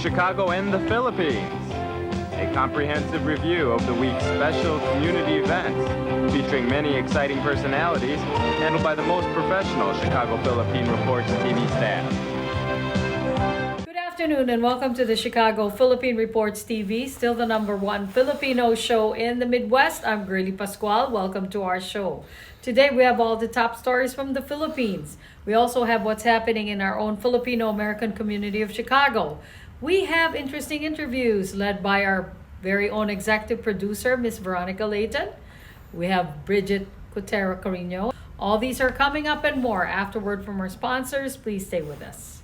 Chicago and the Philippines. A comprehensive review of the week's special community events, featuring many exciting personalities, handled by the most professional Chicago Philippine Reports TV staff. Good afternoon and welcome to the Chicago Philippine Reports TV, still the #1 Filipino show in the Midwest. I'm Girly Pascual. Welcome to our show. Today we have all the top stories from the Philippines. We also have what's happening in our own Filipino-American community of Chicago. We have interesting interviews led by our very own executive producer, Miss Veronica Layton. We have Bridget Cotero Carino. All these are coming up and more afterward from our sponsors. Please stay with us.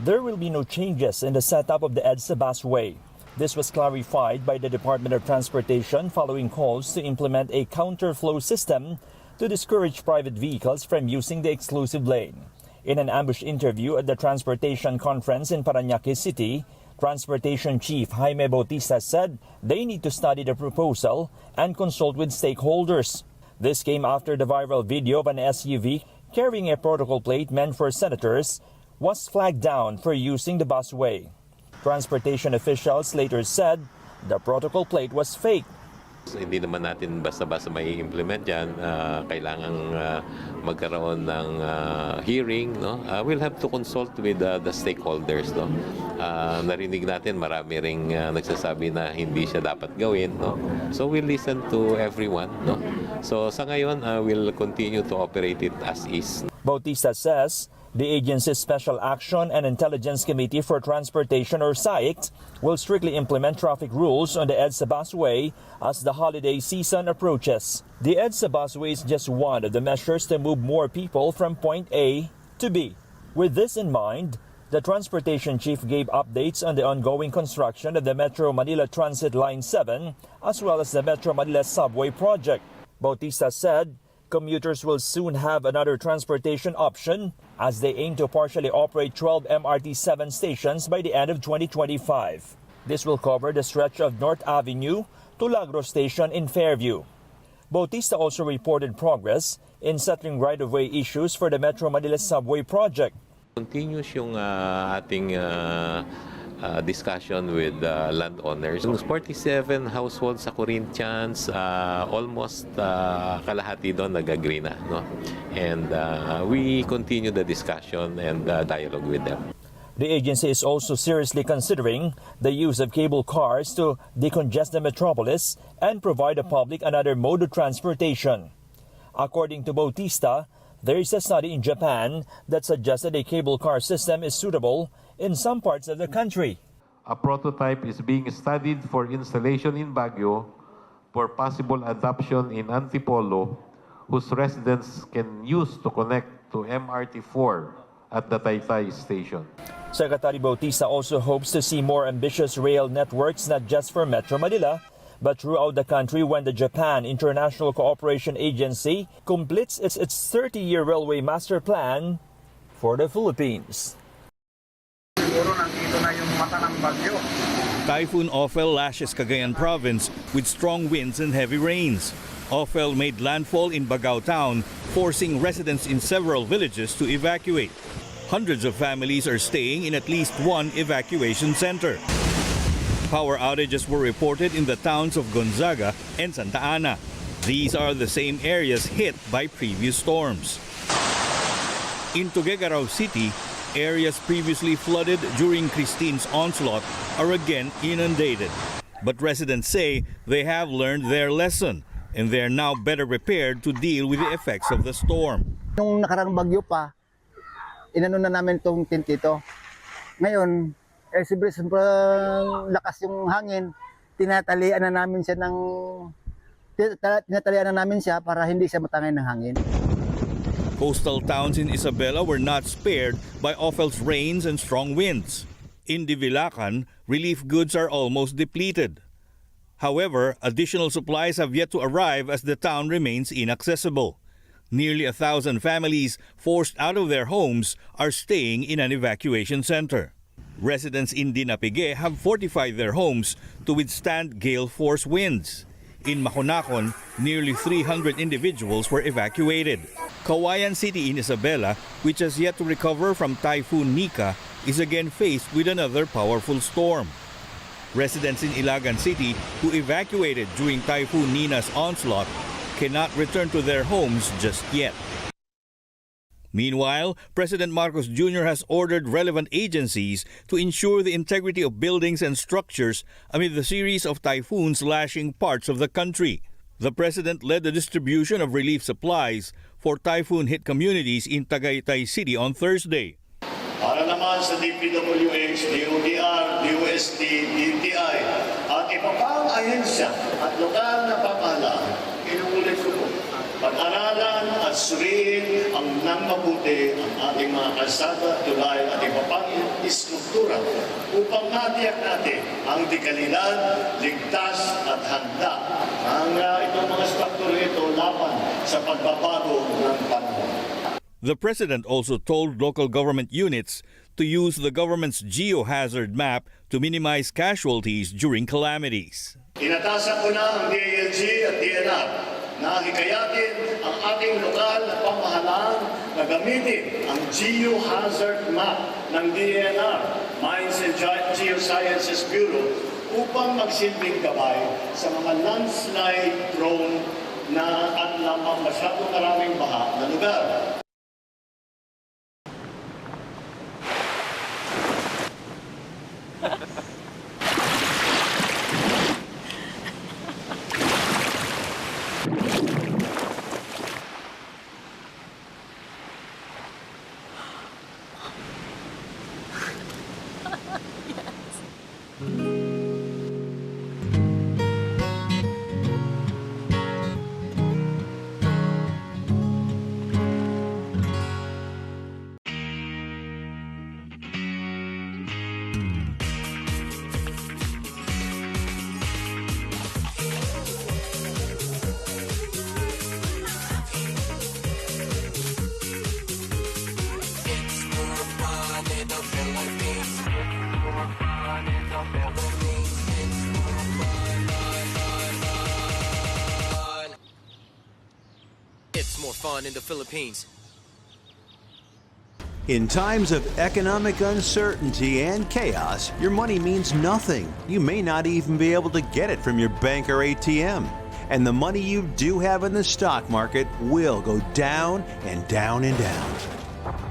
There will be no changes in the setup of the EDSA busway. This was clarified by the Department of Transportation following calls to implement a counterflow system to discourage private vehicles from using the exclusive lane. In an ambush interview at the Transportation Conference in Parañaque City, Transportation Chief Jaime Bautista said they need to study the proposal and consult with stakeholders. This came after the viral video of an SUV carrying a protocol plate meant for senators was flagged down for using the busway. Transportation officials later said the protocol plate was fake. Hindi naman natin basta-basta may implement yan. Kailangan magkaroon ng hearing. No? We'll have to consult with the stakeholders. No? Narinig natin marami ring nagsasabi na hindi siya dapat gawin. No? So we'll listen to everyone. No? So sa ngayon, we'll continue to operate it as is. Bautista says the agency's Special Action and Intelligence Committee for Transportation, or SAICT, will strictly implement traffic rules on the EDSA busway as the holiday season approaches. The EDSA busway is just one of the measures to move more people from point A to B. With this in mind, the Transportation Chief gave updates on the ongoing construction of the Metro Manila Transit Line 7 as well as the Metro Manila Subway project. Bautista said commuters will soon have another transportation option as they aim to partially operate 12 MRT-7 stations by the end of 2025. This will cover the stretch of North Avenue to Lagros Station in Fairview. Bautista also reported progress in settling right-of-way issues for the Metro Manila Subway project. Continuous yung ating discussion with landowners. Yung 47 households sa Corinthians, almost kalahati doon nag-agree na. No? And we continue the discussion and dialogue with them. The agency is also seriously considering the use of cable cars to decongest the metropolis and provide the public another mode of transportation. According to Bautista, there is a study in Japan that suggests that a cable car system is suitable in some parts of the country. A prototype is being studied for installation in Baguio for possible adoption in Antipolo, whose residents can use to connect to MRT-4 at the Taytay station. Secretary Bautista also hopes to see more ambitious rail networks not just for Metro Manila, but throughout the country when the Japan International Cooperation Agency completes its 30-year railway master plan for the Philippines. Typhoon Ophel lashes Cagayan province with strong winds and heavy rains. Ophel made landfall in Bagao town, forcing residents in several villages to evacuate. Hundreds of families are staying in at least one evacuation center. Power outages were reported in the towns of Gonzaga and Santa Ana. These are the same areas hit by previous storms. In Tuguegarao City, areas previously flooded during Christine's onslaught are again inundated. But residents say they have learned their lesson and they're now better prepared to deal with the effects of the storm. Nung nakarang bagyo pa, inano na namin itong tent ito. Ngayon, sobrang lakas yung hangin, tinatalian na namin siya ng tinatalian na namin siya para hindi siya matangay ng hangin. Coastal towns in Isabela were not spared by Ophel's rains and strong winds. In Divilacan, relief goods are almost depleted. However, additional supplies have yet to arrive as the town remains inaccessible. Nearly 1,000 families forced out of their homes are staying in an evacuation center. Residents in Dinapigue have fortified their homes to withstand gale force winds. In Maconacon, nearly 300 individuals were evacuated. Kawayan City in Isabela, which has yet to recover from Typhoon Nika, is again faced with another powerful storm. Residents in Ilagan City who evacuated during Typhoon Nina's onslaught cannot return to their homes just yet. Meanwhile, President Marcos Jr. has ordered relevant agencies to ensure the integrity of buildings and structures amid the series of typhoons lashing parts of the country. The president led the distribution of relief supplies for typhoon-hit communities in Tagaytay City on Thursday. Para naman sa DPWH, DODR, DOST, DTI at iba pang ahensya at lokal na pamahalaan, inuulit ko po, pag-aralan at suriin ang nang mabuti ang ating mga kalsada, tulay at iba pang istruktura upang matiyak natin ang dekalidad, ligtas at handa ang itong mga struktura ito laban sa pagbabago ng panahon. The president also told local government units to use the government's geohazard map to minimize casualties during calamities. Inatasan ko na ang DILG at DNR na hikayatin ang ating lokal na pamahalaan na gamitin ang geohazard map ng DNR, Mines and Geosciences Bureau, upang magsilbing gabay sa mga landslide prone na at lamang masyadong maraming baha na lugar. It's more fun in the Philippines. In times of economic uncertainty and chaos, your money means nothing. You may not even be able to get it from your bank or ATM. And the money you do have in the stock market will go down and down and down.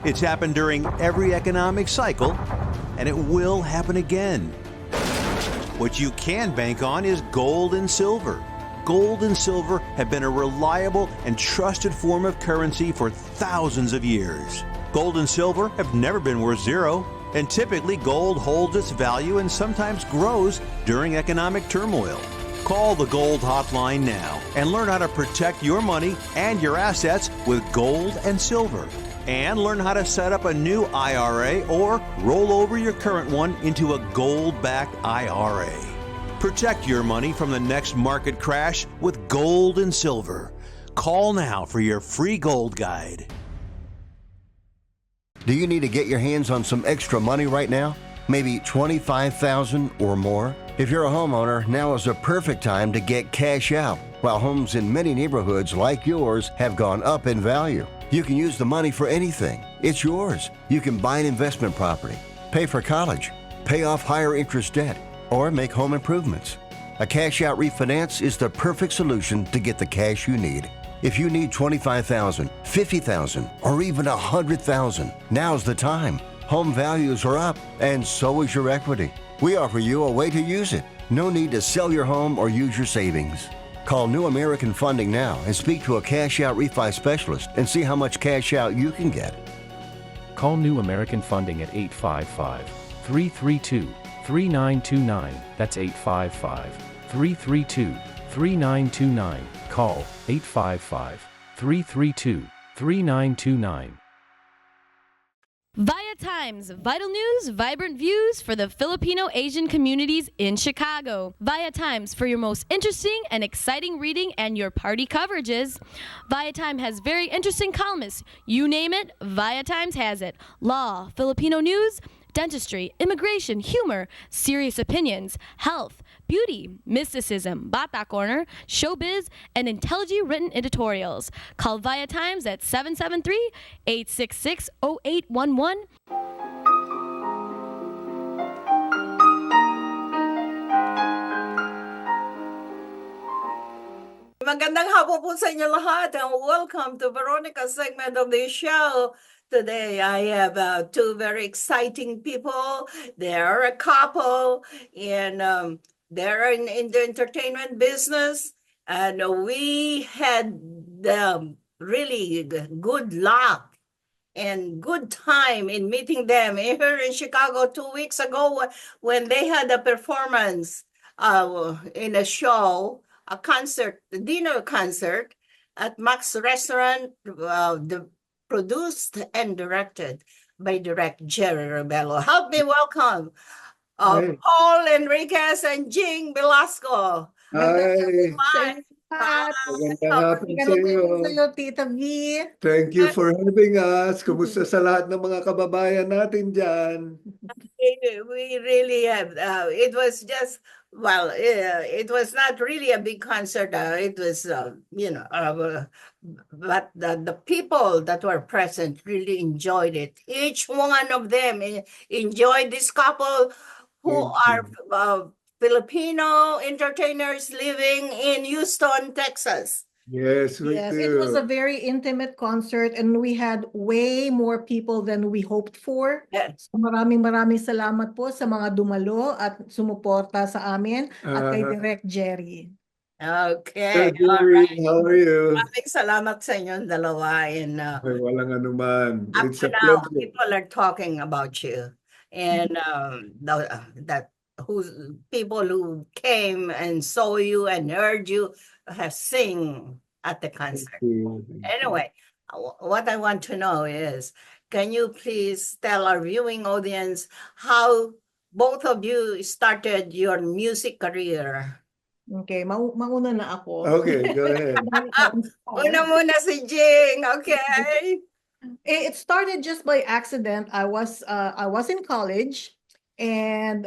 It's happened during every economic cycle, and it will happen again. What you can bank on is gold and silver. Gold and silver have been a reliable and trusted form of currency for thousands of years. Gold and silver have never been worth zero, and typically gold holds its value and sometimes grows during economic turmoil. Call the Gold Hotline now and learn how to protect your money and your assets with gold and silver. And learn how to set up a new IRA or roll over your current one into a gold-backed IRA. Protect your money from the next market crash with gold and silver. Call now for your free gold guide. Do you need to get your hands on some extra money right now? Maybe $25,000 or more? If you're a homeowner, now is the perfect time to get cash out. While homes in many neighborhoods like yours have gone up in value, you can use the money for anything. It's yours. You can buy an investment property, pay for college, pay off higher interest debt, or make home improvements. A cash-out refinance is the perfect solution to get the cash you need. If you need $25,000, $50,000, or even $100,000, now's the time. Home values are up, and so is your equity. We offer you a way to use it. No need to sell your home or use your savings. Call New American Funding now and speak to a cash-out refi specialist and see how much cash out you can get. Call New American Funding at 855-332-3929. That's 855-332-3929. 3929. Call 855-332-3929. Via Times, vital news, vibrant views for the Filipino Asian communities in Chicago. Via Times for your most interesting and exciting reading and your party coverages. Via Time has very interesting columnists. You name it, Via Times has it. Law, Filipino news, dentistry, immigration, humor, serious opinions, health, beauty, mysticism, Bata Corner, showbiz, and intelligently written editorials. Call Via Times at 773-866-0811. Magandang hapon po sa inyo lahat and welcome to Veronica's segment of the show. Today I have two very exciting people. They are a couple and they're in the entertainment business, and we had really good luck and good time in meeting them here in Chicago 2 weeks ago when they had a performance in a show, a concert, a dinner concert at Max Restaurant, produced and directed by Direct Jerry Rebello. Help me welcome Paul Enriquez and Jing Velasco. Hi. Hi. Magandang hapon sa iyo. Tita V. Thank you for having us. Kumusta sa lahat ng mga kababayan natin dyan? We really have. It was just, well, it was not really a big concert. It was, but the people that were present really enjoyed it. Each one of them enjoyed this couple who are Filipino entertainers living in Houston, Texas. Yes, we Yes, do. it was a very intimate concert and we had way more people than we hoped for. Yes. So maraming salamat po sa mga dumalo at sumuporta sa amin at kay Direct Jerry. Okay. All right. How are you? Maraming salamat sa inyong dalawa. And Ay, walang anuman. up It's to a now, pleasure. people are talking about you. And people who came and saw you and heard you have sing at the concert. Anyway, what I want to know is, can you please tell our viewing audience how both of you started your music career? Okay, mauna na ako. Okay, go ahead. Una muna si Jing, okay? It started just by accident. I was in college, and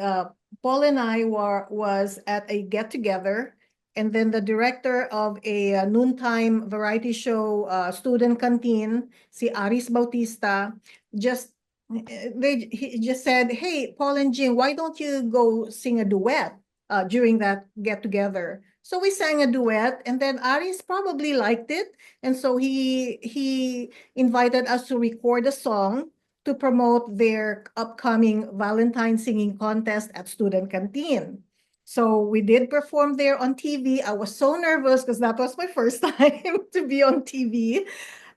Paul and I was at a get together, and then the director of a noontime variety show, Student Canteen, si Aris Bautista, he just said, "Hey, Paul and Jing, why don't you go sing a duet during that get together?" So we sang a duet, and then Aris probably liked it, and so he invited us to record a song to promote their upcoming Valentine singing contest at Student Canteen. So we did perform there on TV. I was so nervous because that was my first time to be on TV.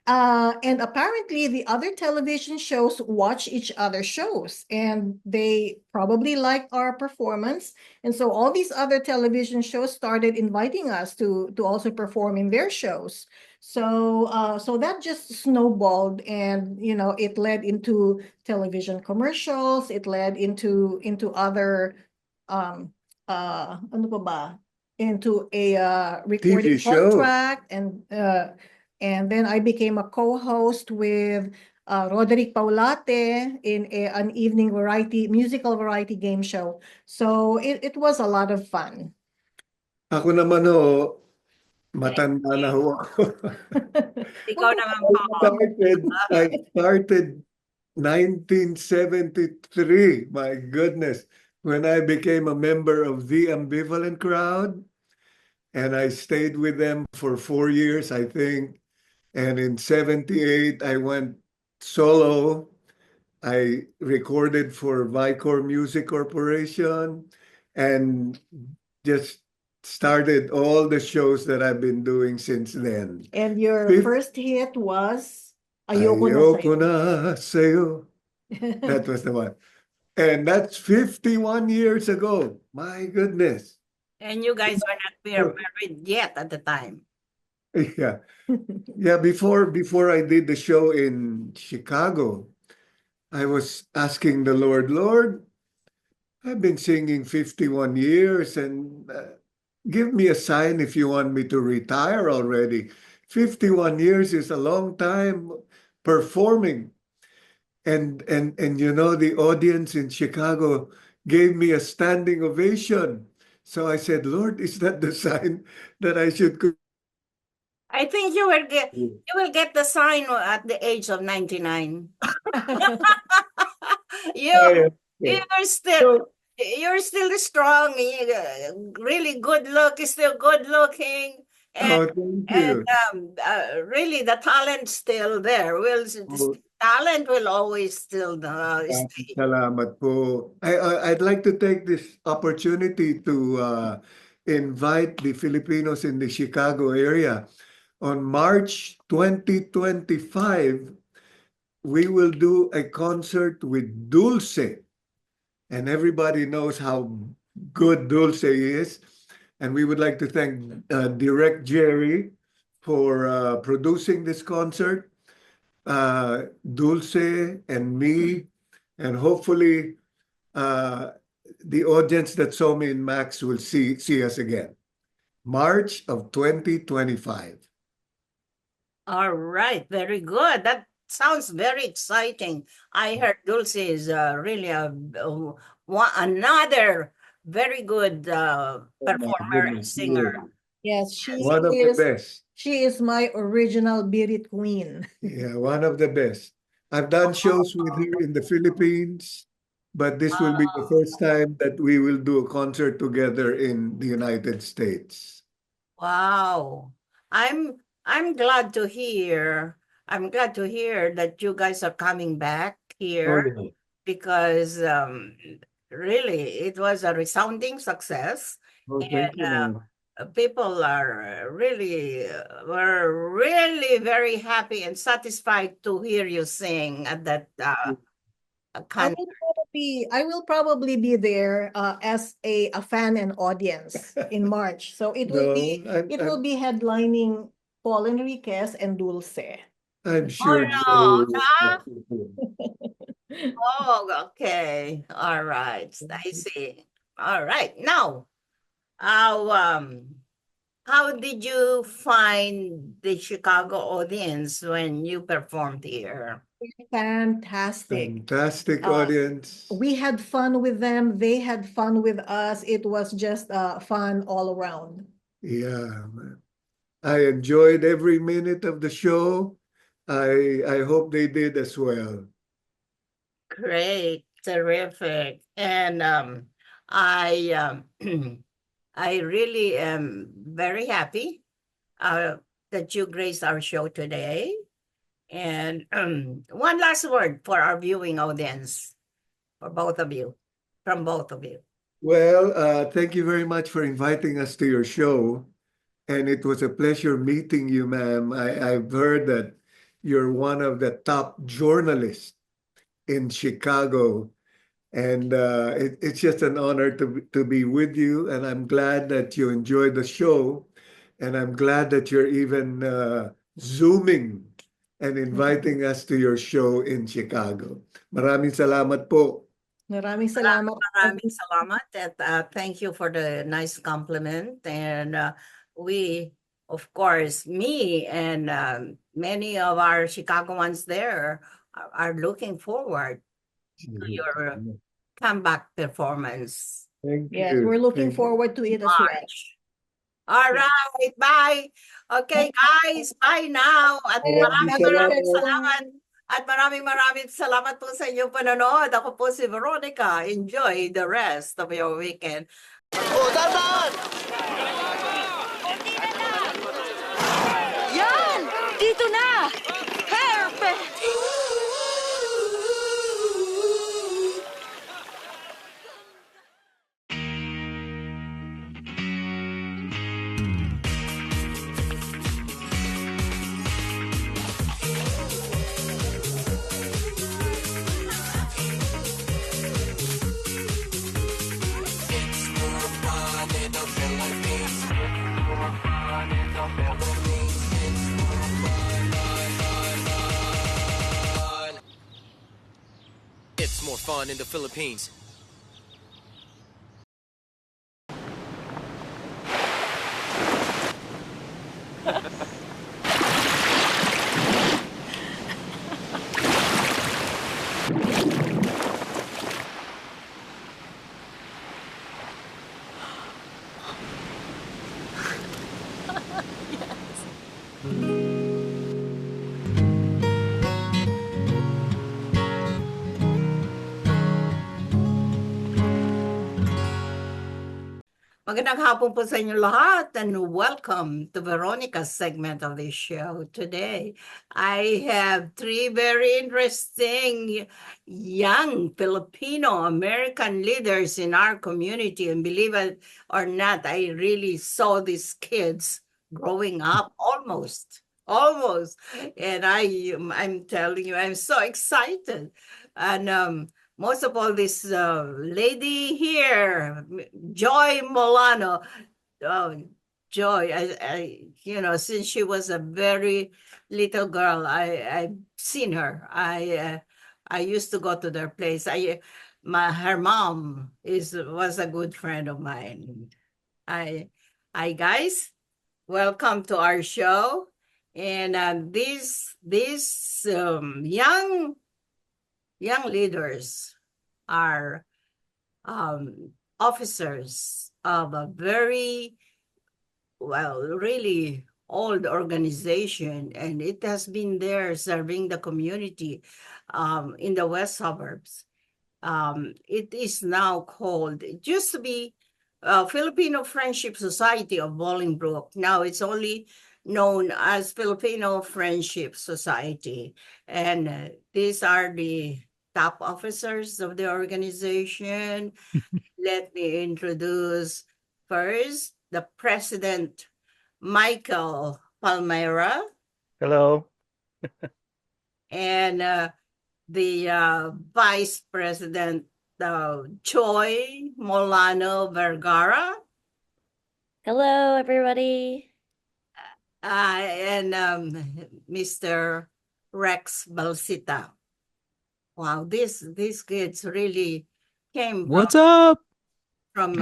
And apparently the other television shows watch each other's shows, and they probably liked our performance. And so all these other television shows started inviting us to also perform in their shows. So that just snowballed, and it led into television commercials. It led into other ano pa ba? Into a recording TV show. contract, and then I became a co-host with Roderick Paulate in an evening musical variety game show. So it was a lot of fun. Ako naman matanda na ako. Ikaw naman po. I started 1973. My goodness. When I became a member of the Ambivalent Crowd, and I stayed with them for 4 years, I think. And in 78, I went solo. I recorded for Vicor Music Corporation and just started all the shows that I've been doing since then. And your first hit was Ayoko Na Sa'yo. That was the one. And that's 51 years ago. My goodness. And you guys were not married yet at the time. Yeah. Yeah, before I did the show in Chicago, I was asking the Lord, Lord, I've been singing 51 years and give me a sign if you want me to retire already. 51 years is a long time performing. And you know, the audience in Chicago gave me a standing ovation. So I said, Lord, is that the sign that I should I think you will get the sign at the age of 99. you you're still you're still strong. Really good look. Still good looking, and thank you. really the talent's still there. Talent will always still stay. Salamat po. I'd like to take this opportunity to invite the Filipinos in the Chicago area. On March 2025, we will do a concert with Dulce. And everybody knows how good Dulce is. And we would like to thank Direct Jerry for producing this concert, Dulce and me, and hopefully the audience that saw me in Max will see us again. March of 2025. All right, very good. That sounds very exciting. I heard Dulce is really another very good performer and singer. Yes, she One of the best. She is my original Birit queen. Yeah, one of the best. I've done shows with her in the Philippines, but this will be the first time that we will do a concert together in the United States. Wow. I'm glad to hear. I'm glad to hear that you guys are coming back here because really it was a resounding success. Thank you. People are were really very happy and satisfied to hear you sing at that concert. I will probably be there as a fan and audience in March. So it will be headlining Paul Enriquez and Dulce. I'm sure. Oh, oh, okay. All right. I see. All right. Now, how did you find the Chicago audience when you performed here? Fantastic. Fantastic audience. We had fun with them. They had fun with us. It was just fun all around. Yeah, I enjoyed every minute of the show. I hope they did as well. Great, terrific. And I I really am very happy that you graced our show today. And one last word for our viewing audience, for both of you, from both of you. Well, thank you very much for inviting us to your show. And it was a pleasure meeting you, ma'am. I've heard that you're one of the top journalists in Chicago. And it's just an honor to be with you. And I'm glad that you enjoyed the show. And I'm glad that you're even Zooming and inviting us to your show in Chicago. Maraming salamat po. Maraming salamat. Maraming salamat. And thank you for the nice compliment. And we, of course, me and many of our Chicagoans there are looking forward to your comeback performance. Thank you. Yes, we're looking forward to it as well. All right, bye. Okay, guys, bye now. At maraming salamat. At maraming salamat po sa inyong panonood. Ako po si Veronica. Enjoy the rest of your weekend. Oh, dadan! Yan! Dito na! Perfect! It's more fun in the Philippines. It's more fun in the Philippines. Magandang hapon po sa inyo lahat and welcome to Veronica's segment of this show. Today, I have three very interesting young Filipino-American leaders in our community. And believe it or not, I really saw these kids growing up almost. And I'm telling you, I'm so excited. And most of all, this lady here, Joy Molano. Oh, Joy, since she was a very little girl, I've seen her. I used to go to their place. Her mom was a good friend of mine. Hi guys, welcome to our show. And these young leaders are officers of a very, really old organization, and it has been there serving the community in the west suburbs. It is now called, it used to be Filipino Friendship Society of Bolingbrook. Now it's only known as Filipino Friendship Society. And these are the top officers of the organization. Let me introduce first the president, Michael Palmera. Hello. And the vice president, Choi Molano Vergara. Hello, everybody. And Mr. Rex Balsita. Wow, these kids really came What's up? from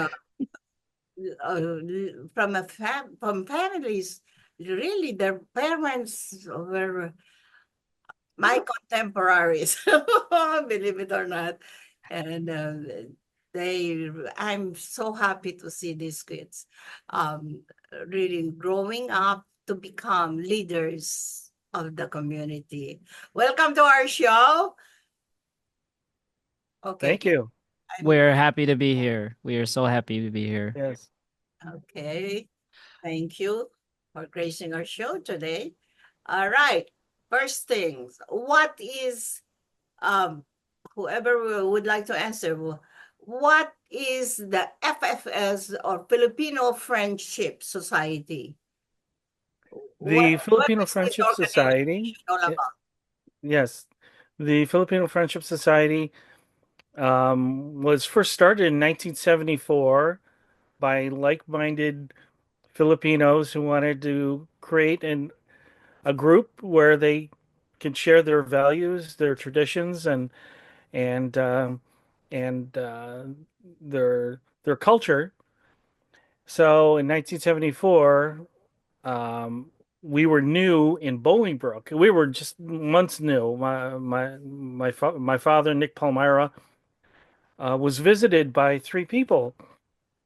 families. Really, their parents were my contemporaries, believe it or not. And I'm so happy to see these kids really growing up to become leaders of the community. Welcome to our show. Okay. Thank you. We're happy to be here. We are so happy to be here. Yes. Okay. Thank you for gracing our show today. All right. First things, what is, whoever would like to answer, what is the FFS or Filipino Friendship Society? The Filipino what is this Friendship Society. organization all about? Yes. The Filipino Friendship Society was first started in 1974 by like-minded Filipinos who wanted to create a group where they can share their values, their traditions, and their culture. So in 1974, we were new in Bolingbrook. We were just months new. My father, Nick Palmyra, was visited by three people: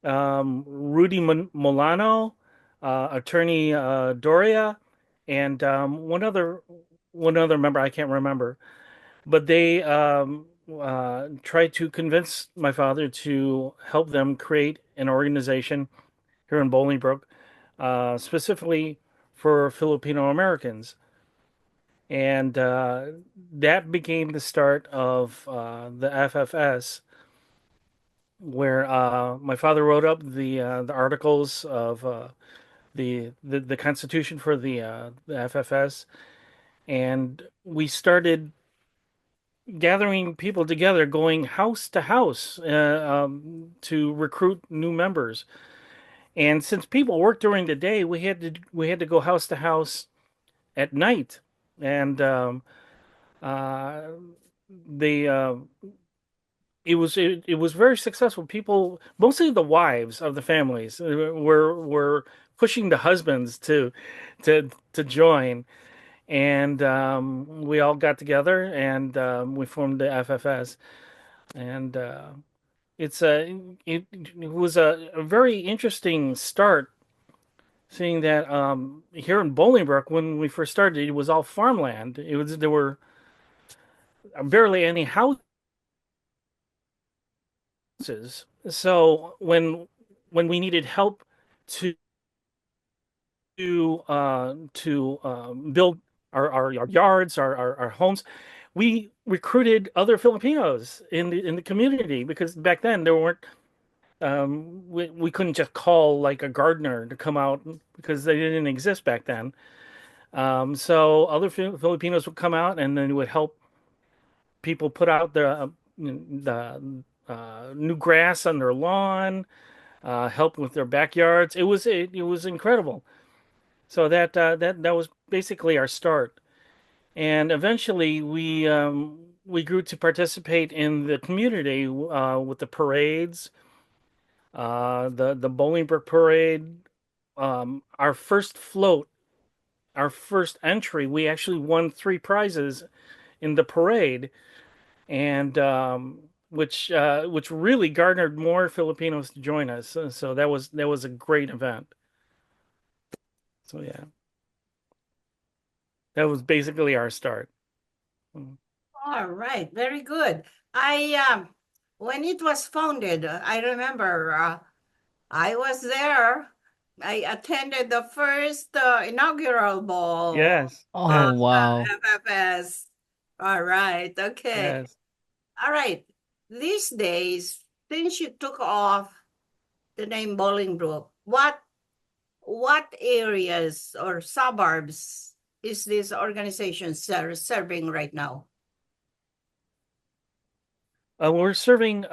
Rudy Molano, attorney Doria, and one other member I can't remember. But they tried to convince my father to help them create an organization here in Bolingbrook, specifically for Filipino Americans. And that became the start of the FFS, where my father wrote up the articles of the Constitution for the FFS, and we started gathering people together, going house to house to recruit new members. And since people worked during the day, we had to go house to house at night, and they it was very successful. People, mostly the wives of the families, were pushing the husbands to join, and we all got together and we formed the FFS, and it's a it was a very interesting start. Seeing that here in Bolingbrook, when we first started, it was all farmland. There were barely any houses. So when we needed help to build our yards, our homes, we recruited other Filipinos in the community, because back then there weren't we couldn't just call like a gardener to come out, because they didn't exist back then. So other Filipinos would come out and then would help people put out the new grass on their lawn, help with their backyards. It was incredible. So that was basically our start, and eventually we grew to participate in the community with the parades, the Bolingbrook parade, our first float, our first entry. We actually won 3 prizes in the parade, and which really garnered more Filipinos to join us. So that was a great event. So yeah, that was basically our start. All right, very good. When it was founded, I remember I was there. I attended the first inaugural ball Yes. Oh, wow. FFS. All right, okay. Yes. All right. These days, since you took off the name Bolingbrook, what areas or suburbs is this organization serving right now? We're serving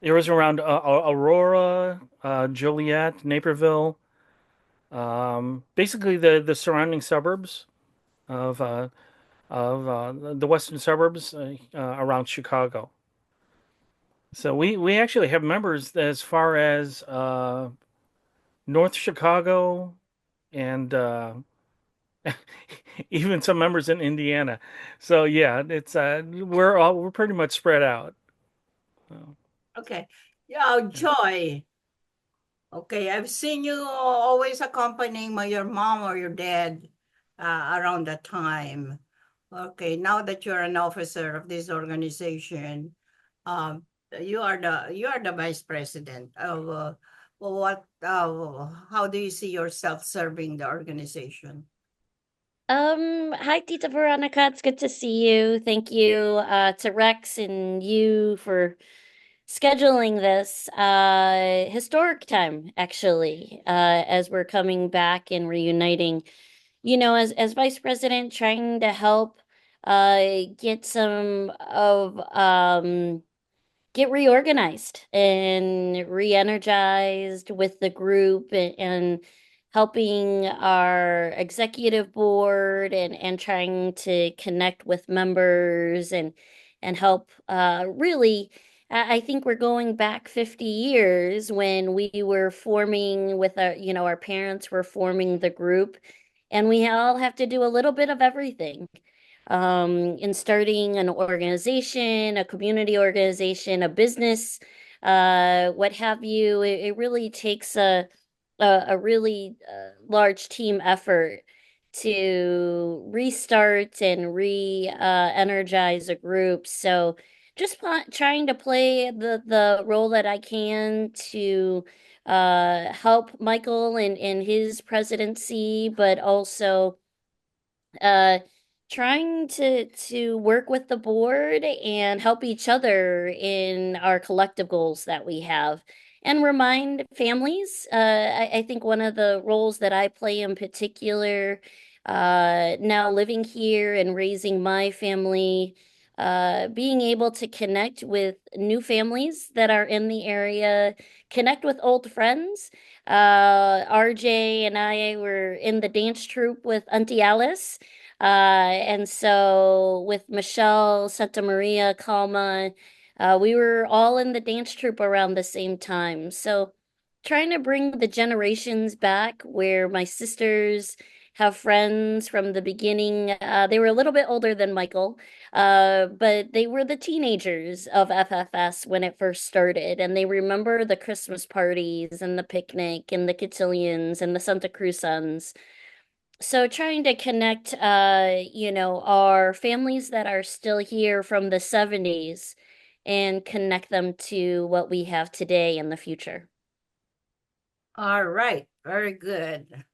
areas around Aurora, Joliet, Naperville, basically the surrounding suburbs of the western suburbs around Chicago. So we actually have members as far as North Chicago, and even some members in Indiana. So yeah, it's we're pretty much spread out. Okay. Yeah, Joy. Okay, I've seen you always accompanying your mom or your dad around that time. Okay, now that you're an officer of this organization, um, you are the vice president of how do you see yourself serving the organization? Hi, Tita Veronica. It's good to see you. Thank you to Rex and you for scheduling this historic time, actually, as we're coming back and reuniting. You know, as vice president, trying to help get some of get reorganized and re-energized with the group, and helping our executive board, and trying to connect with members, and help really. I think we're going back 50 years when we were forming with our, you know, our parents were forming the group, and we all have to do a little bit of everything in starting an organization, a community organization, a business, what have you. It really takes a really large team effort to restart and energize a group. So just trying to play the role that I can to help Michael in his presidency, but also uh trying to work with the board and help each other in our collective goals that we have, and remind families. I think one of the roles that I play in particular, now living here and raising my family, being able to connect with new families that are in the area, connect with old friends. RJ and I were in the dance troupe with Auntie Alice. And so with Michelle Santa Maria Calma, We were all in the dance troupe around the same time. So trying to bring the generations back where my sisters have friends from the beginning. They were a little bit older than Michael, but they were the teenagers of FFS when it first started, and they remember the Christmas parties and the picnic and the cotillions and the Santa Cruz Suns. So trying to connect, our families that are still here from the 70s and connect them to what we have today in the future. All right, very good.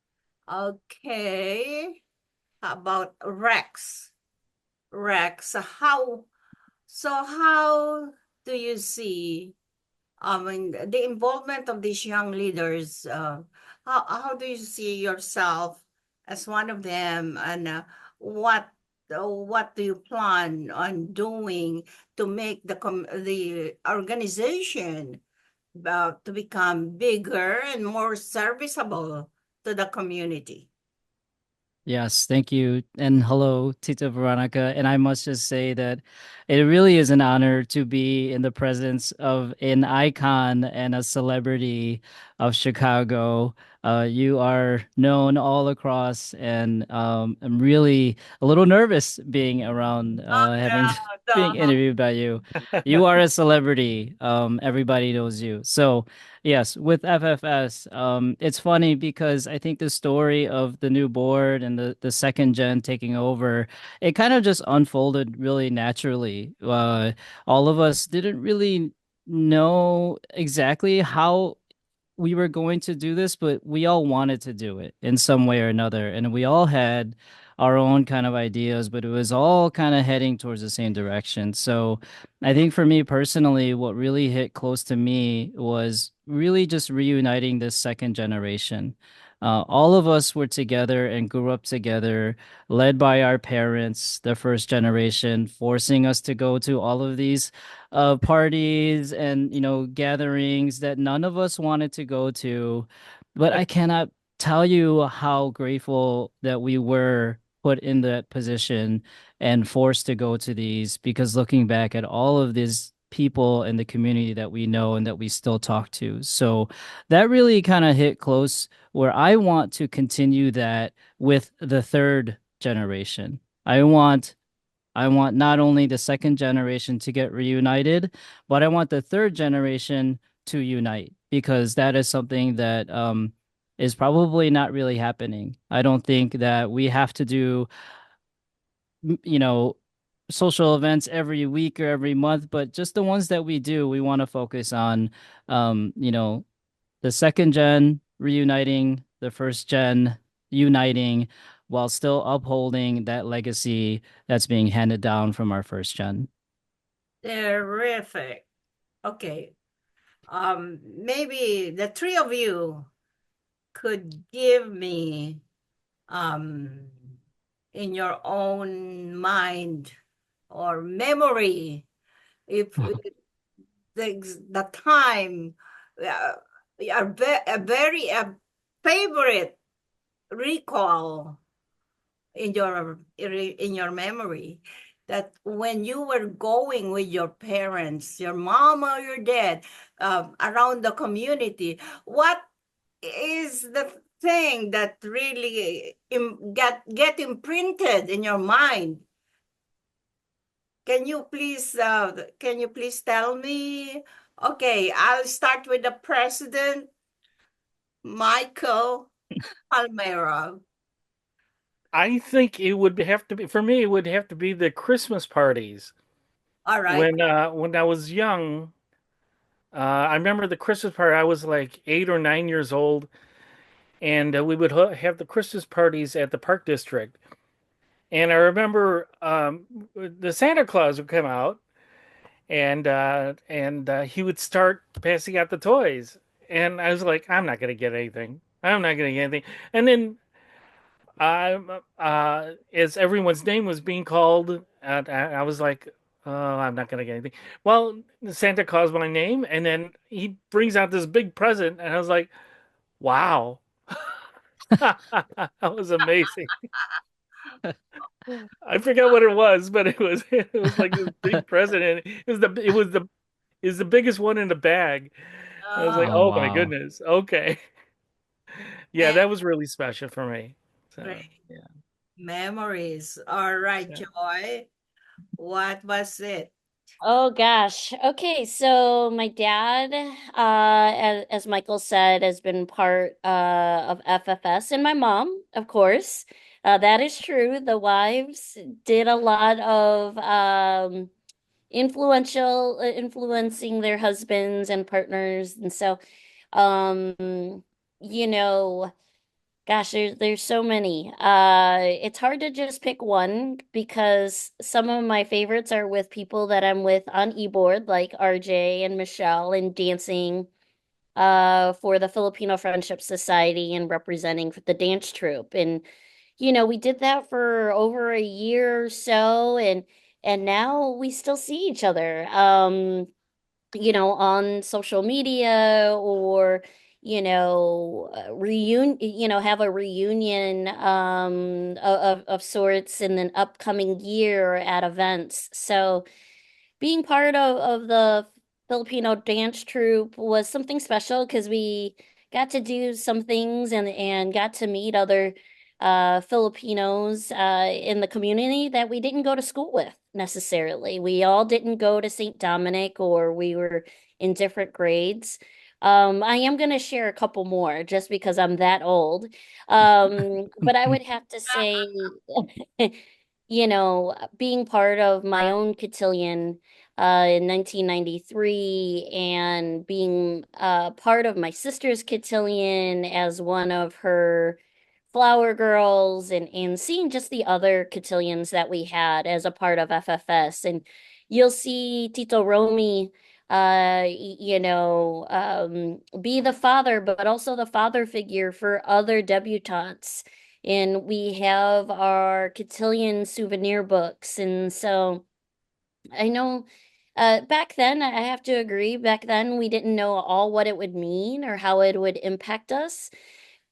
Okay, how about Rex? Rex, how do you see, the involvement of these young leaders? How do you see yourself as one of them, and what do you plan on doing to make the organization to become bigger and more serviceable to the community? Yes, thank you. And hello, Tita Veronica. And I must just say that it really is an honor to be in the presence of an icon and a celebrity of Chicago. You are known all across, and I'm really a little nervous being around, having being interviewed by you. You are a celebrity. Everybody knows you. So yes, with FFS, it's funny because I think the story of the new board and the second gen taking over, it kind of just unfolded really naturally. All of us didn't really know exactly how we were going to do this, but we all wanted to do it in some way or another. And we all had our own kind of ideas, but it was all kind of heading towards the same direction. So I think for me personally, what really hit close to me was really just reuniting this second generation. All of us were together and grew up together, led by our parents, the first generation, forcing us to go to all of these parties and gatherings that none of us wanted to go to. But I cannot tell you how grateful that we were put in that position and forced to go to these, because looking back at all of these people in the community that we know and that we still talk to, so that really kind of hit close, where I want to continue that with the third generation. I want not only the second generation to get reunited, but I want the third generation to unite, because that is something that is probably not really happening. I don't think that we have to do, you know, social events every week or every month, but just the ones that we do, we want to focus on, the second gen reuniting, the first gen uniting, while still upholding that legacy that's being handed down from our first gen. Terrific. Okay. Maybe the three of you could give me, in your own mind or memory, if the time, a very favorite recall in your memory, that when you were going with your parents, your mom or your dad, around the community, what is the thing that really get imprinted in your mind? Can you please tell me? Okay, I'll start with the president, Michael Palmera. I think it would have to be, for me, it would have to be the Christmas parties. All right. When I was young, I remember the Christmas party. I was like 8 or 9 years old, and we would have the Christmas parties at the Park District. And I remember the Santa Claus would come out, and he would start passing out the toys, and I was like, I'm not gonna get anything. I'm not gonna get anything. And then as everyone's name was being called, I was like, oh, I'm not gonna get anything. Well, Santa calls my name, and then he brings out this big present, and I was like, wow. That was amazing. I forget what it was, but it was like this big president. It was the biggest one in the bag. I was like, Oh, Oh, oh my wow. goodness. Okay. Yeah, that was really special for me. So great yeah. memories. All right, Yeah. Joy. What was it? Oh gosh. Okay, so my dad, as Michael said, has been part of FFS, and my mom, of course. That is true. The wives did a lot of influencing their husbands and partners, and so you know. Gosh, there's so many. It's hard to just pick one because some of my favorites are with people that I'm with on eBoard, like RJ and Michelle, and dancing for the Filipino Friendship Society and representing for the dance troupe. And we did that for over a year or so, and now we still see each other. On social media or have a reunion of sorts in an upcoming year at events. So being part of the Filipino dance troupe was something special because we got to do some things and got to meet other Filipinos in the community that we didn't go to school with necessarily. We all didn't go to St. Dominic or we were in different grades. I am going to share a couple more just because I'm that old. But I would have to say, being part of my own cotillion in 1993 and being part of my sister's cotillion as one of her flower girls and seeing just the other cotillions that we had as a part of FFS. And you'll see Tito Romy be the father, but also the father figure for other debutantes. And we have our cotillion souvenir books. And so I know back then, I have to agree, back then we didn't know all what it would mean or how it would impact us.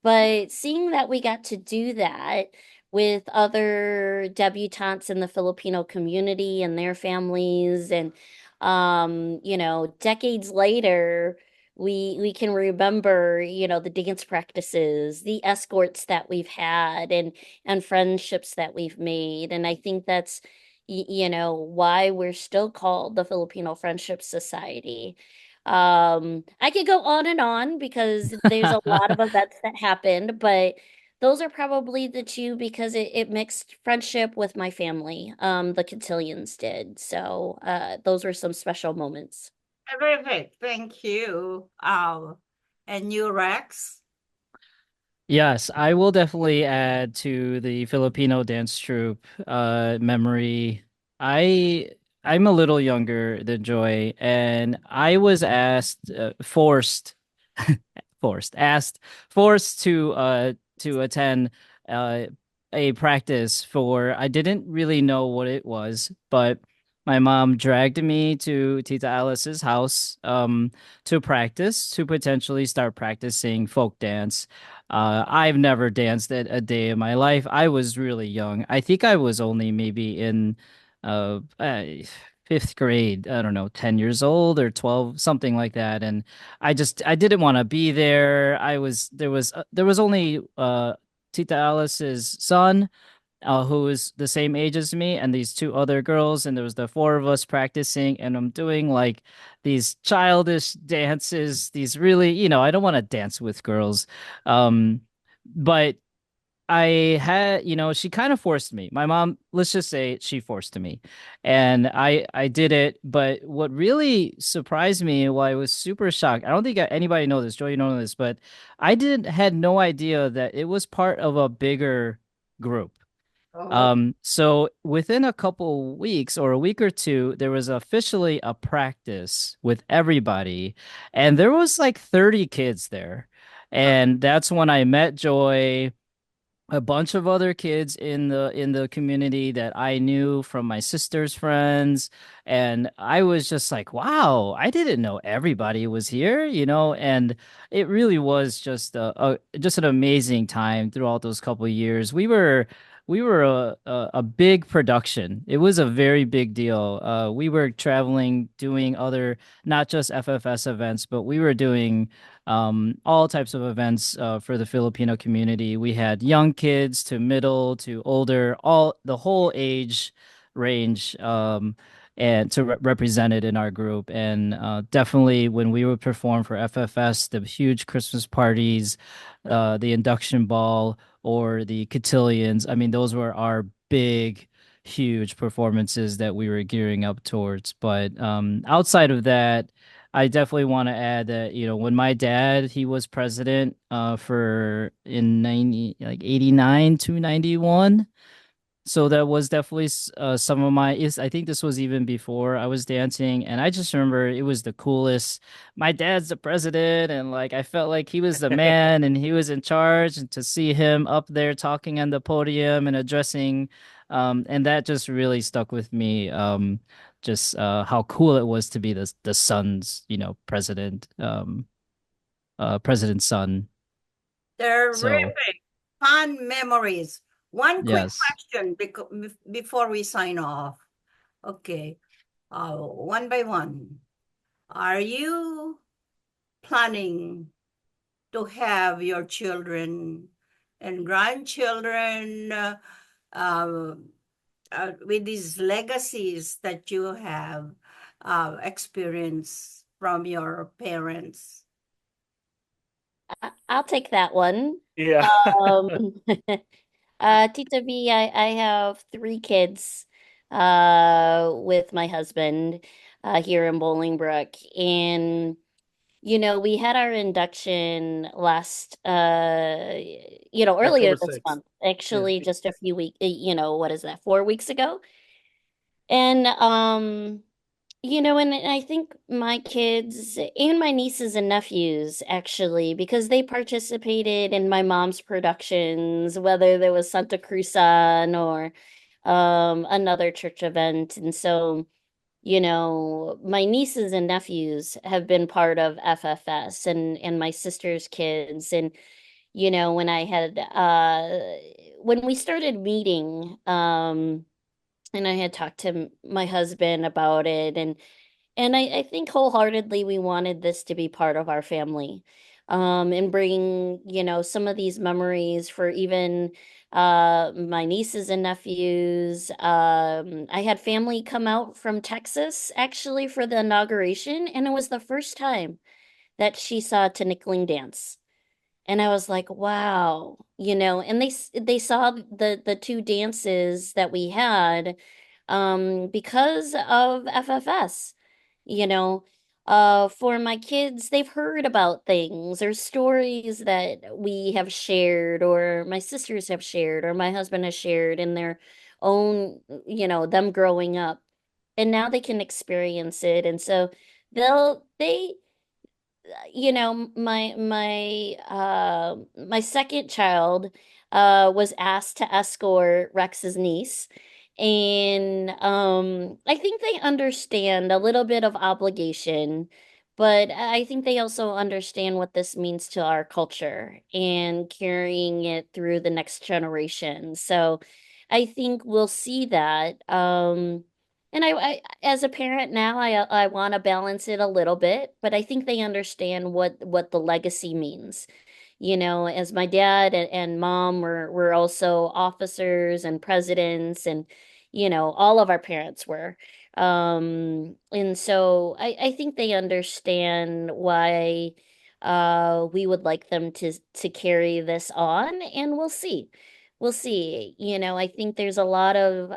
But seeing that we got to do that with other debutantes in the Filipino community and their families, and decades later, we can remember, the dance practices, the escorts that we've had, and friendships that we've made, and I think that's why we're still called the Filipino Friendship Society. I could go on and on because there's a lot of events that happened, but those are probably the two because it mixed friendship with my family. The cotillions did. So those were some special moments. Terrific. Thank you. And you, Rex? Yes, I will definitely add to the Filipino dance troupe memory. I I'm a little younger than Joy, and I was forced to attend uh a practice for I didn't really know what it was, but my mom dragged me to Tita Alice's house to potentially start practicing folk dance. I've never danced a day in my life. I was really young. I think I was only maybe in uh, uh fifth grade. I don't know, 10 years old or 12, something like that. And I didn't want to be there. There was only Tita Alice's son, who was the same age as me, and these two other girls, and there was the four of us practicing, and I'm doing like these childish dances, these really, I don't want to dance with girls. But I had, she kind of forced me. My mom, let's just say she forced me. And I did it, but what really surprised me, why I was super shocked. I don't think anybody knows this, Joy, you know this, but I didn't had no idea that it was part of a bigger group. Oh, So within a couple weeks or a week or two, there was officially a practice with everybody, and there was like 30 kids there. And that's when I met Joy, a bunch of other kids in the community that I knew from my sister's friends, and I was just like, wow, I didn't know everybody was here, and it really was just just an amazing time throughout those couple of years. We were we were a big production. It was a very big deal. We were traveling, doing other, not just FFS events, but we were doing all types of events for the Filipino community. We had young kids to middle to older, all the whole age range. And to represented in our group, and definitely when we would perform for FFS, the huge Christmas parties, the induction ball, or the cotillions. I mean, those were our big, huge performances that we were gearing up towards. But outside of that, I definitely want to add that, when my dad, he was president for in 90, like 89 to 91. So that was definitely some of my is I think this was even before I was dancing, and I just remember it was the coolest. My dad's the president, and like I felt like he was the man and he was in charge, and to see him up there talking on the podium and addressing, and that just really stuck with me. Just how cool it was to be the son's, president, president's son. So Terrific. Fun memories. One quick yes. question before we sign off. Okay. One by one. Are you planning to have your children and grandchildren uh, with these legacies that you have experienced from your parents? I'll take that one. Yeah. Um, Tita V, I have three kids with my husband here in Bolingbrook. And, we had our induction last, earlier October this 6th. month, Yeah. actually, just a few weeks, what is that, 4 weeks ago? And, and I think my kids and my nieces and nephews actually, because they participated in my mom's productions, whether there was Santa Cruzan or another church event. And so, my nieces and nephews have been part of FFS and my sister's kids. And, when I had when we started meeting, and I had talked to my husband about it, and I think wholeheartedly we wanted this to be part of our family, and bring, some of these memories for even my nieces and nephews. I had family come out from Texas actually for the inauguration, and it was the first time that she saw Tinikling dance. And I was like, wow, and they saw the two dances that we had because of FFS, you know. For my kids, they've heard about things or stories that we have shared or my sisters have shared or my husband has shared in their own, them growing up. And now they can experience it. And so they my second child was asked to escort Rex's niece, and I think they understand a little bit of obligation, but I think they also understand what this means to our culture and carrying it through the next generation. So I think we'll see that. And as a parent now, I want to balance it a little bit, but I think they understand what the legacy means. As my dad and mom were also officers and presidents, and all of our parents were. And so I think they understand why we would like them to carry this on, and we'll see. We'll see. I think there's a lot of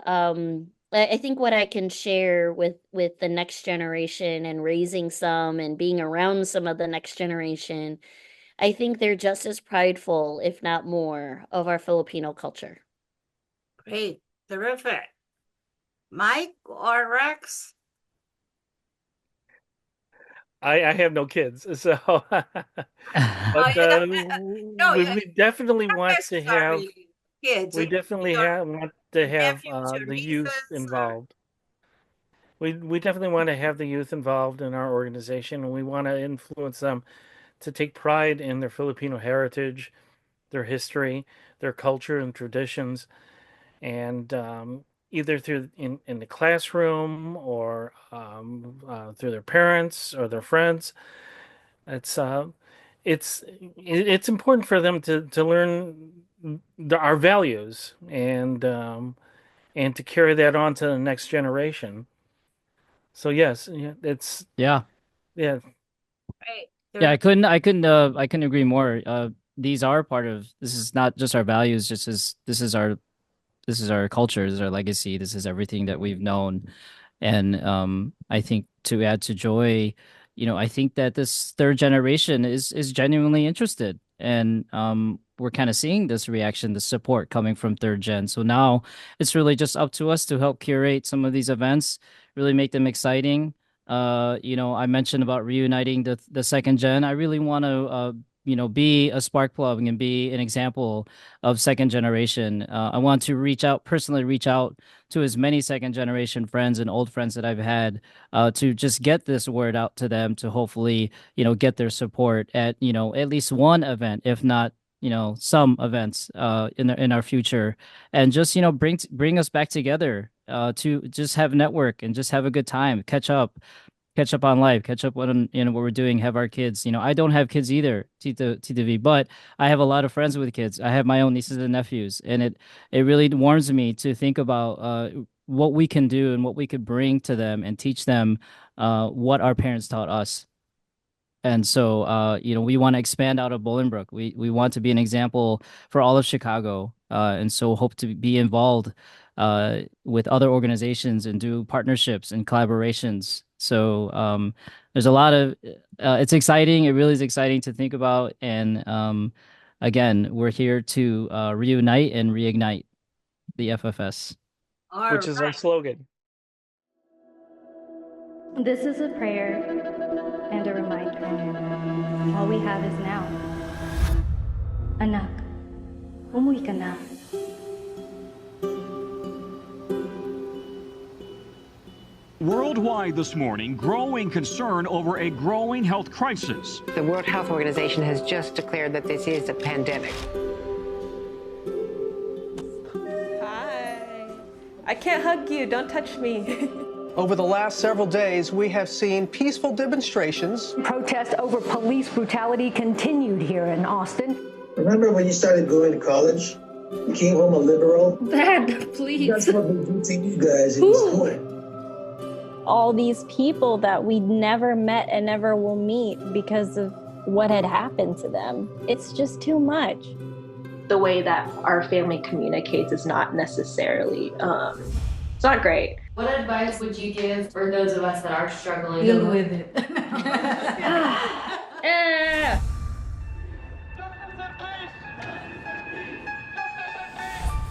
I think what I can share with the next generation and raising some and being around some of the next generation, I think they're just as prideful, if not more, of our Filipino culture. Great. Terrific. Mike or Rex? I have no kids, so Oh, but no, we definitely not want to have necessarily kids. we definitely Your want to have nephews, your the youth nieces, or involved. We definitely want to have the youth involved in our organization, and we want to influence them to take pride in their Filipino heritage, their history, their culture and traditions, and either through in the classroom or through their parents or their friends. It's it's important for them to learn our values and to carry that on to the next generation. So yes, it's Yeah. yeah. Yeah, I couldn't agree more. These are part of, this is not just our values, just as this is our culture, this is our legacy, this is everything that we've known. And I think to add to Joy, I think that this third generation is genuinely interested. And we're kind of seeing this reaction, the support coming from third gen. So now it's really just up to us to help curate some of these events, really make them exciting. I mentioned about reuniting the second gen. I really want to be a spark plug and be an example of second generation. I want to personally reach out to as many second generation friends and old friends that I've had, to just get this word out to them, to hopefully, get their support at, at least one event, if not, some events in our future, and just, bring us back together, to just have network and just have a good time, catch up on life, catch up on what we're doing, have our kids. I don't have kids either, TTV, but I have a lot of friends with kids. I have my own nieces and nephews, and it really warms me to think about what we can do and what we could bring to them and teach them what our parents taught us. And so, we want to expand out of Bolingbrook. We want to be an example for all of Chicago, and so hope to be involved with other organizations and do partnerships and collaborations. So there's a lot of, it's exciting. It really is exciting to think about. And again, we're here to reunite and reignite the FFS. Which is our slogan. This is a prayer and a reminder. All we have is now. Anak, umuwi ka na. Worldwide this morning, growing concern over a growing health crisis. The World Health Organization has just declared that this is a pandemic. Hi. I can't hug you. Don't touch me. Over the last several days, we have seen peaceful demonstrations. Protests over police brutality continued here in Austin. Remember when you started going to college? You came home a liberal? Dad, please. That's what we do to you guys in school. All these people that we never met and never will meet because of what had happened to them. It's just too much. The way that our family communicates is not necessarily, it's not great. What advice would you give for those of us that are struggling? Deal with it.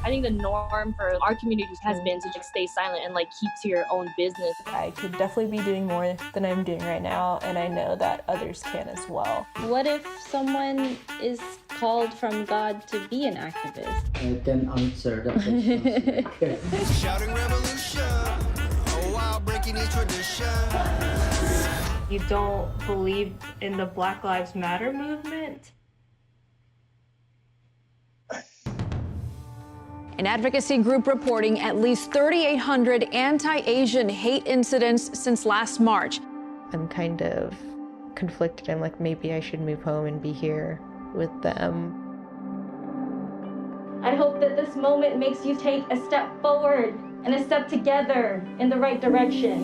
I think the norm for our community has been to just stay silent and keep to your own business. I could definitely be doing more than I'm doing right now, and I know that others can as well. What if someone is called from God to be an activist? I can answer that question. Shouting revolution, oh wow, breaking each tradition. You don't believe in the Black Lives Matter movement? An advocacy group reporting at least 3,800 anti-Asian hate incidents since last March. I'm kind of conflicted. I'm like, maybe I should move home and be here with them. I hope that this moment makes you take a step forward and a step together in the right direction.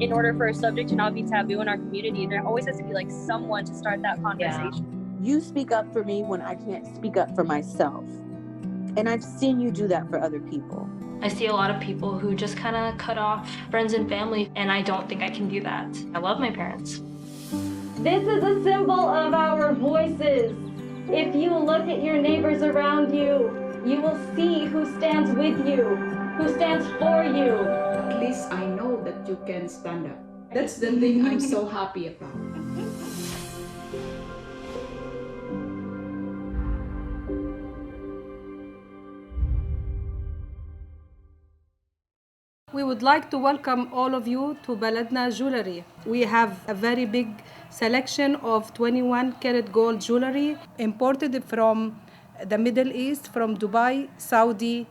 In order for a subject to not be taboo in our community, there always has to be someone to start that conversation. Yeah. You speak up for me when I can't speak up for myself. And I've seen you do that for other people. I see a lot of people who just kind of cut off friends and family, and I don't think I can do that. I love my parents. This is a symbol of our voices. If you look at your neighbors around you, you will see who stands with you, who stands for you. At least I know that you can stand up. That's the thing I'm so happy about. We would like to welcome all of you to Baladna Jewelry. We have a very big selection of 21 karat gold jewelry imported from the Middle East, from Dubai, Saudi,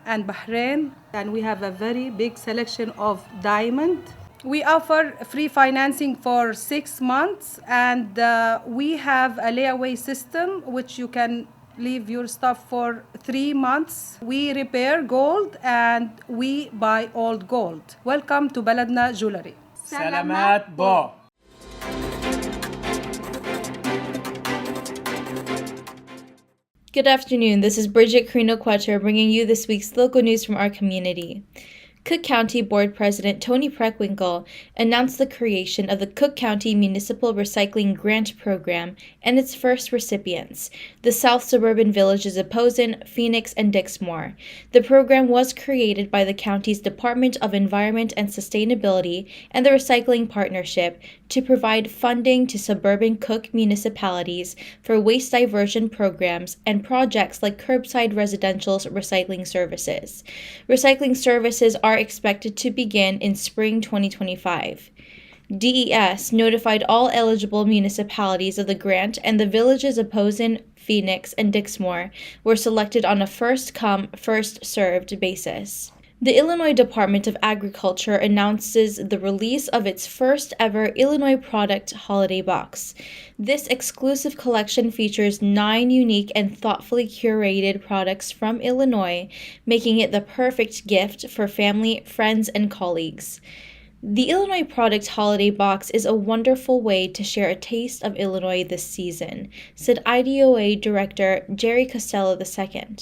and Bahrain. And we have a very big selection of diamond. We offer free financing for 6 months, and we have a layaway system which you can leave your stuff for 3 months. We repair gold and we buy old gold. Welcome to Baladna Jewelry. Salamat po. Good afternoon, this is Bridget Carino-Quetter bringing you this week's local news from our community. Cook County Board President Tony Preckwinkle announced the creation of the Cook County Municipal Recycling Grant Program and its first recipients, the South Suburban Villages of Posen, Phoenix, and Dixmoor. The program was created by the county's Department of Environment and Sustainability and the Recycling Partnership to provide funding to suburban Cook municipalities for waste diversion programs and projects like curbside residential recycling services. Recycling services are expected to begin in spring 2025. DES notified all eligible municipalities of the grant, and the villages of Posen, Phoenix, and Dixmoor were selected on a first-come, first-served basis. The Illinois Department of Agriculture announces the release of its first-ever Illinois Product Holiday Box. This exclusive collection features 9 unique and thoughtfully curated products from Illinois, making it the perfect gift for family, friends, and colleagues. The Illinois Product Holiday Box is a wonderful way to share a taste of Illinois this season, said IDOA Director Jerry Costello II.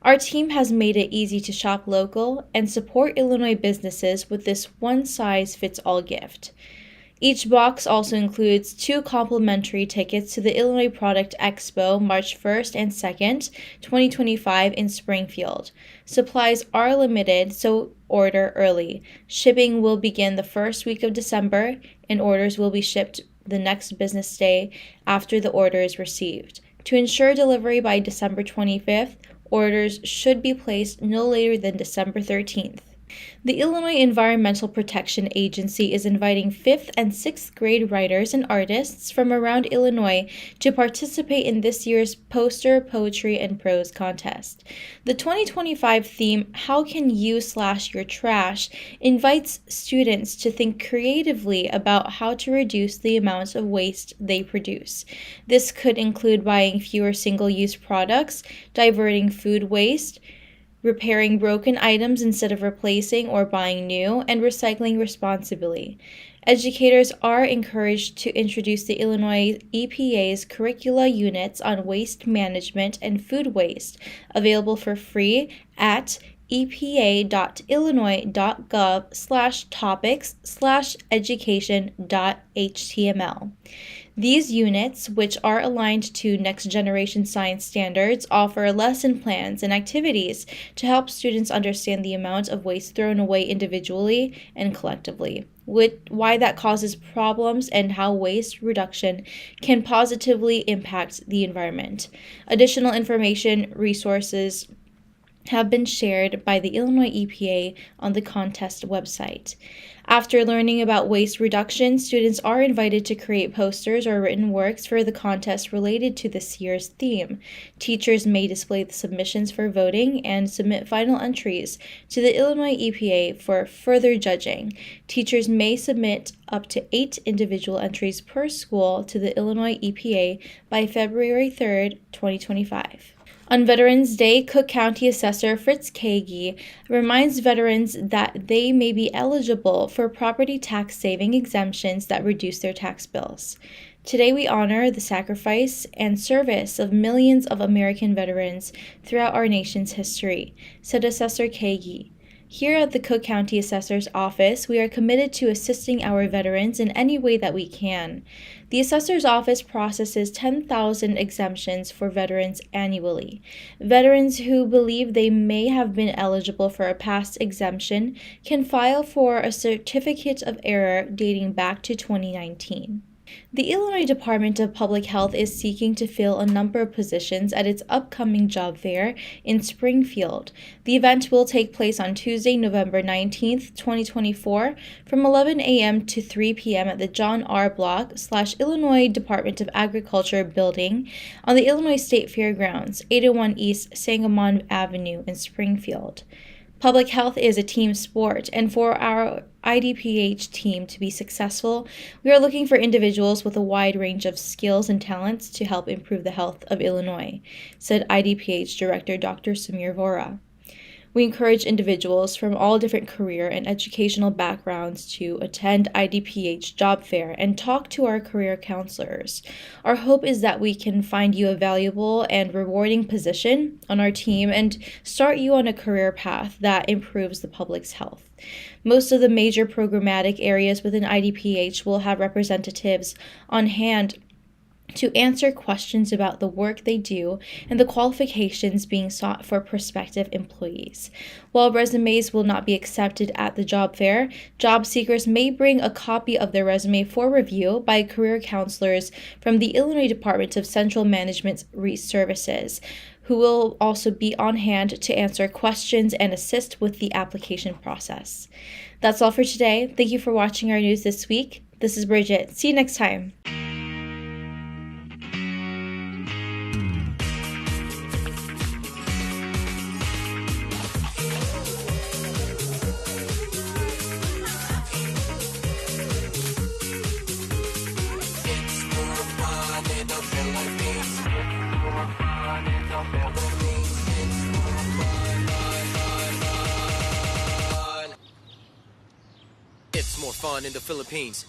Our team has made it easy to shop local and support Illinois businesses with this one-size-fits-all gift. Each box also includes 2 complimentary tickets to the Illinois Product Expo March 1st and 2nd, 2025 in Springfield. Supplies are limited, so order early. Shipping will begin the first week of December, and orders will be shipped the next business day after the order is received. To ensure delivery by December 25th, orders should be placed no later than December 13th. The Illinois Environmental Protection Agency is inviting 5th and 6th grade writers and artists from around Illinois to participate in this year's Poster, Poetry, and Prose contest. The 2025 theme, How Can You Slash Your Trash, invites students to think creatively about how to reduce the amount of waste they produce. This could include buying fewer single-use products, diverting food waste, repairing broken items instead of replacing or buying new, and recycling responsibly. Educators are encouraged to introduce the Illinois EPA's curricula units on waste management and food waste, available for free at epa.illinois.gov/topics/education.html. These units, which are aligned to next-generation science standards, offer lesson plans and activities to help students understand the amount of waste thrown away individually and collectively, why that causes problems, and how waste reduction can positively impact the environment. Additional information, resources have been shared by the Illinois EPA on the contest website. After learning about waste reduction, students are invited to create posters or written works for the contest related to this year's theme. Teachers may display the submissions for voting and submit final entries to the Illinois EPA for further judging. Teachers may submit up to 8 individual entries per school to the Illinois EPA by February 3rd, 2025. On Veterans Day, Cook County Assessor Fritz Kagi reminds veterans that they may be eligible for property tax saving exemptions that reduce their tax bills. Today we honor the sacrifice and service of millions of American veterans throughout our nation's history, said Assessor Kagi. Here at the Cook County Assessor's Office, we are committed to assisting our veterans in any way that we can. The Assessor's Office processes 10,000 exemptions for veterans annually. Veterans who believe they may have been eligible for a past exemption can file for a certificate of error dating back to 2019. The Illinois Department of Public Health is seeking to fill a number of positions at its upcoming job fair in Springfield. The event will take place on Tuesday, November 19th, 2024, from 11 a.m. to 3 p.m. at the John R. Block / Illinois Department of Agriculture building on the Illinois State Fairgrounds, 801 East Sangamon Avenue in Springfield. Public health is a team sport, and for our IDPH team to be successful, we are looking for individuals with a wide range of skills and talents to help improve the health of Illinois, said IDPH Director Dr. Samir Vora. We encourage individuals from all different career and educational backgrounds to attend IDPH Job Fair and talk to our career counselors. Our hope is that we can find you a valuable and rewarding position on our team and start you on a career path that improves the public's health. Most of the major programmatic areas within IDPH will have representatives on hand to answer questions about the work they do and the qualifications being sought for prospective employees. While resumes will not be accepted at the job fair, job seekers may bring a copy of their resume for review by career counselors from the Illinois Department of Central Management Services, who will also be on hand to answer questions and assist with the application process. That's all for today. Thank you for watching our news this week. This is Bridget. See you next time. It's more fun in the Philippines.